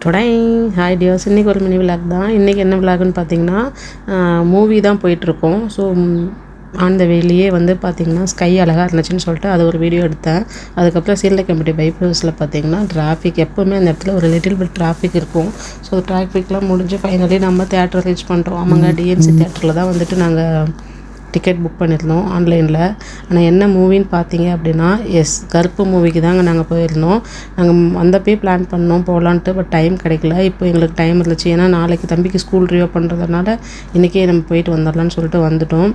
டொடை hi tears, இன்றைக்கி ஒரு mini vlog தான். இன்றைக்கி என்ன விளாக்னு பார்த்தீங்கன்னா மூவி தான் போயிட்டுருக்கோம். ஸோ அந்த வேலையே வந்து பார்த்திங்கன்னா ஸ்கை அழகாக இருந்துச்சுன்னு சொல்லிட்டு அது ஒரு வீடியோ எடுத்தேன். அதுக்கப்புறம் சீலக்கம்பட்டி பைபாஸில் பார்த்திங்கன்னா டிராஃபிக் எப்போவுமே அந்த இடத்துல ஒரு லிட்டில் பிட் டிராஃபிக் இருக்கும். ஸோ டிராஃபிக்லாம் முடிஞ்சு ஃபைனலி நம்ம தேட்டர் ரீச் பண்ணிட்டோம். ஆமாங்க, டிஎன்சி தேட்டரில் தான் வந்துட்டு நாங்கள் டிக்கெட் புக் பண்ணியிருந்தோம் ஆன்லைனில். ஆனால் என்ன மூவின்னு பார்த்தீங்க அப்படின்னா கருப்பு மூவிக்கு தாங்க நாங்கள் போயிருந்தோம். நாங்கள் வந்தப்பே பிளான் பண்ணோம் போகலான்ட்டு, பட் டைம் கிடைக்கல. இப்போ எங்களுக்கு டைம் இருந்துச்சு, ஏன்னா நாளைக்கு தம்பிக்கு ஸ்கூல் ரியோப் பண்ணுறதுனால இன்றைக்கே நம்ம போயிட்டு வந்துடலான்னு சொல்லிட்டு வந்துட்டோம்.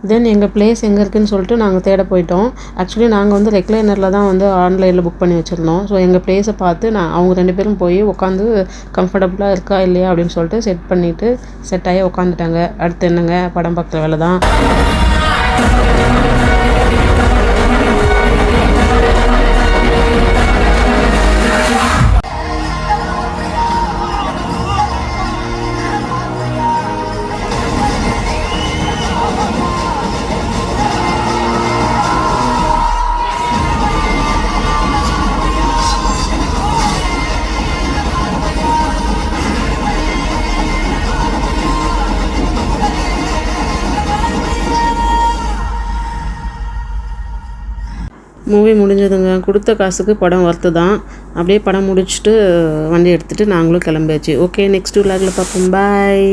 தென் எங்கள் பிளேஸ் எங்கே இருக்குதுன்னு சொல்லிட்டு நாங்கள் தேட போயிட்டோம். ஆக்சுவலி நாங்கள் வந்து ரெக்லைனரில் தான் வந்து ஆன்லைனில் புக் பண்ணி வச்சுருந்தோம். ஸோ எங்கள் பிளேஸை பார்த்து அவங்க 2 பேரும் போய் உட்காந்து கம்ஃபர்டபுளாக இருக்கா இல்லையா அப்படின்னு சொல்லிட்டு செட் பண்ணிவிட்டு செட் ஆகி உட்காந்துட்டாங்க. அடுத்து என்னங்க, படம் பார்க்குற வேலை தான். மூவி முடிஞ்சதுங்க. கொடுத்த காசுக்கு படம் ஒர்த்து தான். அப்படியே படம் முடிச்சுட்டு வண்டி எடுத்துகிட்டு நாங்களும் கிளம்பியாச்சு. ஓகே, நெக்ஸ்ட் விலாகில் பார்ப்போம். பாய்.